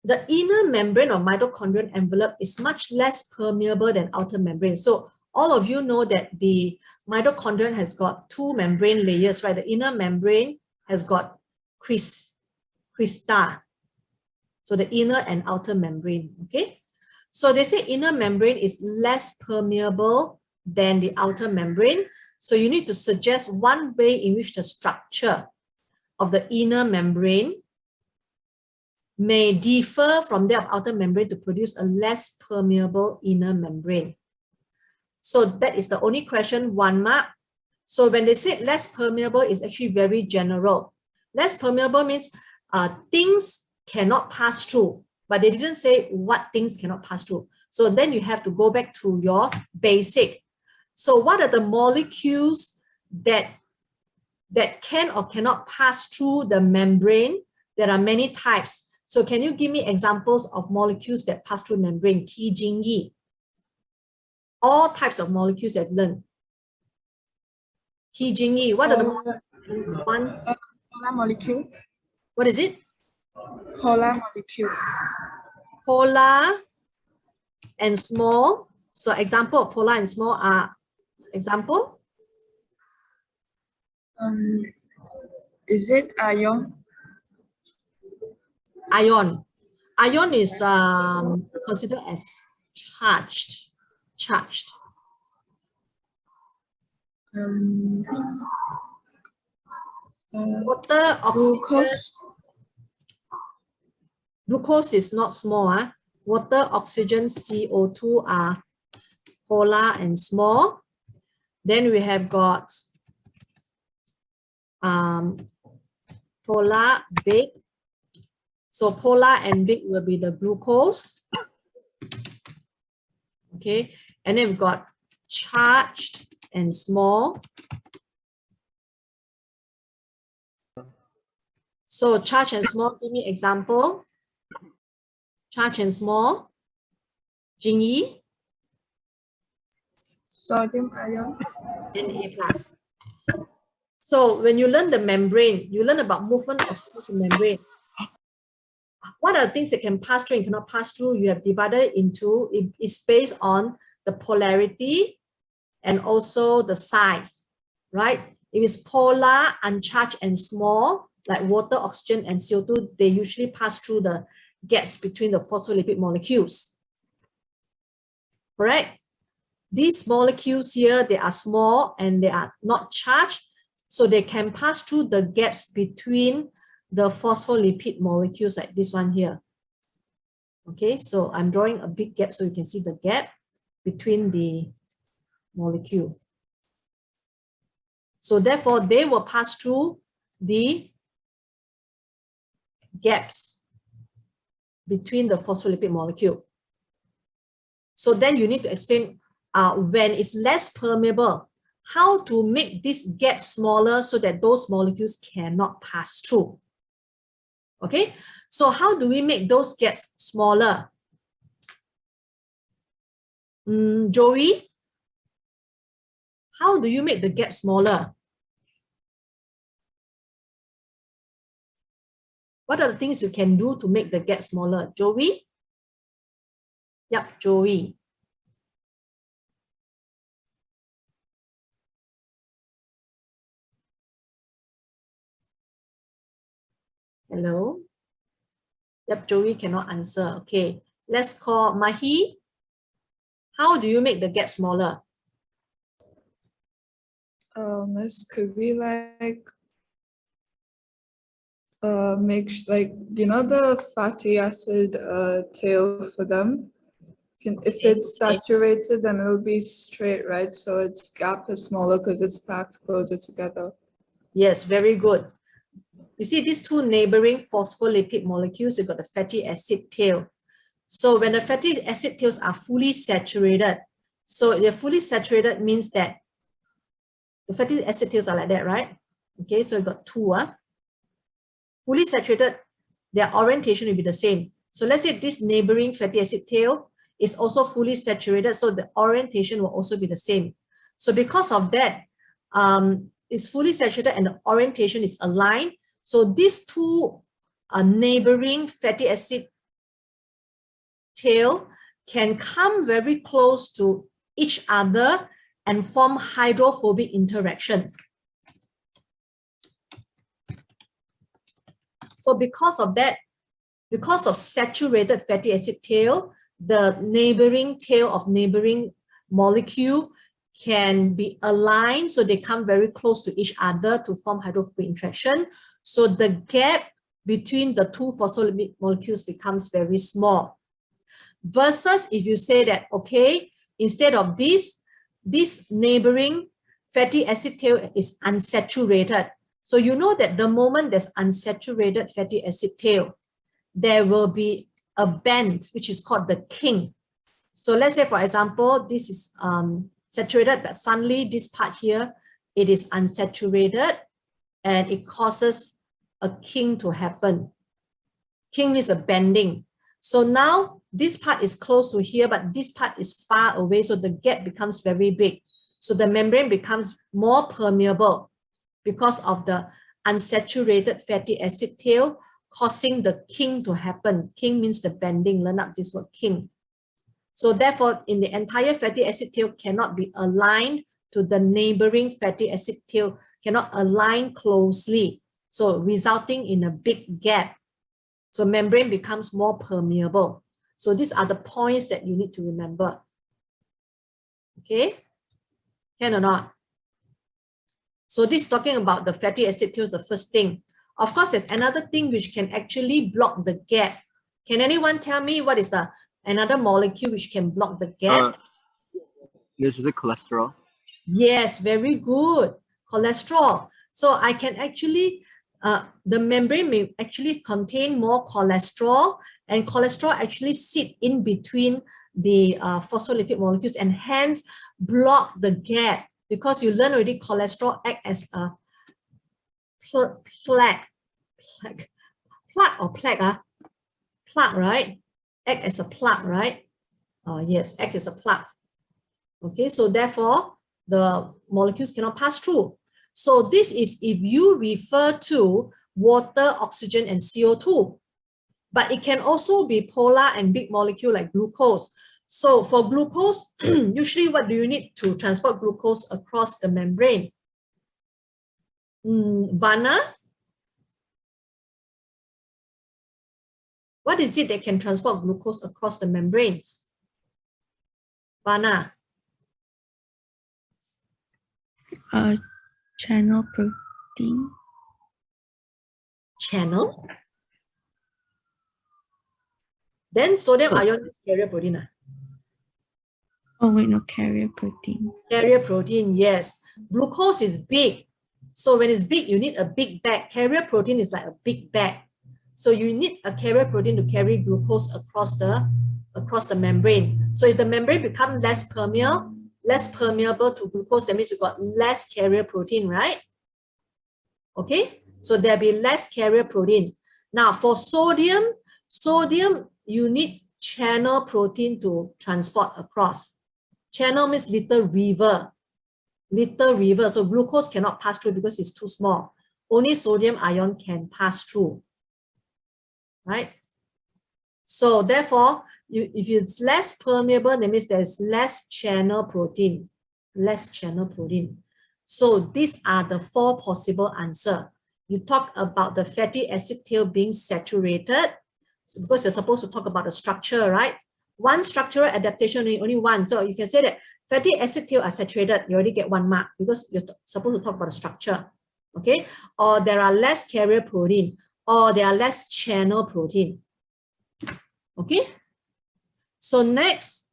the inner membrane of mitochondrial envelope is much less permeable than outer membrane. So all of you know that the mitochondrion has got two membrane layers, right? The inner membrane has got crista. So the inner and outer membrane, okay? So they say inner membrane is less permeable than the outer membrane. So you need to suggest one way in which the structure of the inner membrane may differ from that of outer membrane to produce a less permeable inner membrane. So that is the only question, 1 mark. So when they say less permeable, it's actually very general. Less permeable means things cannot pass through, but they didn't say what things cannot pass through. So then you have to go back to your basic. So what are the molecules that can or cannot pass through the membrane? There are many types. So can you give me examples of molecules that pass through membrane? Ki Jing Yi. All types of molecules I've learned. Ki Jing Yi. What are the polar molecule? What is it? Polar molecule. Polar and small. So example of polar and small are example. Is it ion? Ion. Ion is considered as charged. Water, oxygen. Glucose. Glucose is not small. Water, oxygen, CO2 are polar and small. Then we have got polar, big. So polar and big will be the glucose. Okay, and then we've got charged and small. So charged and small, give me example. Charged and small. Jing Yi. Sodium ion. Na+. So when you learn the membrane, you learn about movement of the membrane. What are the things that can pass through and cannot pass through? You have divided into, it's based on the polarity and also the size, right? If it's polar, uncharged, and small, like water, oxygen, and CO2, they usually pass through the gaps between the phospholipid molecules. Correct? These molecules here, they are small and they are not charged, so they can pass through the gaps between the phospholipid molecules like this one here. Okay, so I'm drawing a big gap so you can see the gap between the molecule. So therefore, they will pass through the gaps between the phospholipid molecule. So then you need to explain when it's less permeable, how to make this gap smaller so that those molecules cannot pass through. Okay, so how do we make those gaps smaller? Joey, how do you make the gap smaller? What are the things you can do to make the gap smaller? Joey? Yep, Joey. Hello? Yep, Joey cannot answer. Okay, let's call Mahi. How do you make the gap smaller? Miss, could we like make like, you know, the fatty acid tail for them? If it's saturated, then it'll be straight, right? So its gap is smaller because it's packed closer together. Yes, very good. You see these two neighboring phospholipid molecules, you've got the fatty acid tail. So when the fatty acid tails are fully saturated, so they're fully saturated means that the fatty acid tails are like that, right? Okay, so you've got two. Fully saturated, their orientation will be the same. So let's say this neighboring fatty acid tail is also fully saturated, so the orientation will also be the same. So because of that, it's fully saturated and the orientation is aligned. So these two neighboring fatty acid tail can come very close to each other and form hydrophobic interaction. So because of that, because of saturated fatty acid tail, the neighboring tail of neighboring molecule can be aligned, so they come very close to each other to form hydrophobic interaction. So the gap between the two phospholipid molecules becomes very small. Versus if you say that, okay, instead of this neighboring fatty acid tail is unsaturated. So you know that the moment there's unsaturated fatty acid tail, there will be a band which is called the kink. So let's say, for example, this is saturated, but suddenly this part here, it is unsaturated and it causes a kink to happen. Kink means a bending. So now this part is close to here, but this part is far away, so the gap becomes very big. So the membrane becomes more permeable because of the unsaturated fatty acid tail causing the kink to happen. Kink means the bending. Learn up this word, kink. So therefore, in the entire fatty acid tail cannot be aligned to the neighboring fatty acid tail, cannot align closely. So resulting in a big gap. So membrane becomes more permeable. So these are the points that you need to remember. Okay? Can or not? So this is talking about the fatty acid tails, the first thing. Of course, there's another thing which can actually block the gap. Can anyone tell me what is the another molecule which can block the gap? This is a cholesterol. Yes, very good. Cholesterol. So I can actually, the membrane may actually contain more cholesterol, and cholesterol actually sit in between the phospholipid molecules and hence block the gap, because you learn already cholesterol act as a plaque, right? Act as a plaque, right? Yes, act as a plaque. Okay, so therefore, the molecules cannot pass through. So this is if you refer to water, oxygen, and CO2. But it can also be polar and big molecule like glucose. So for glucose, usually what do you need to transport glucose across the membrane? Vana? What is it that can transport glucose across the membrane? Vana? Channel protein. Channel? Then sodium ion is carrier protein. Oh wait, no, carrier protein. Carrier protein, yes. Glucose is big. So when it's big, you need a big bag. Carrier protein is like a big bag. So you need a carrier protein to carry glucose across the membrane. So if the membrane becomes less permeable to glucose, that means you've got less carrier protein, right? Okay, so there'll be less carrier protein. Now for sodium, you need channel protein to transport across. Channel means little river. So glucose cannot pass through because it's too small. Only sodium ion can pass through, right? So therefore, if it's less permeable, that means there's less channel protein. So these are the 4 possible answers. You talk about the fatty acid tail being saturated, so because you're supposed to talk about the structure, right? One structural adaptation, only one. So you can say that fatty acid tail are saturated, you already get 1 mark because you're supposed to talk about the structure, okay? Or there are less carrier protein, or there are less channel protein, okay? So next,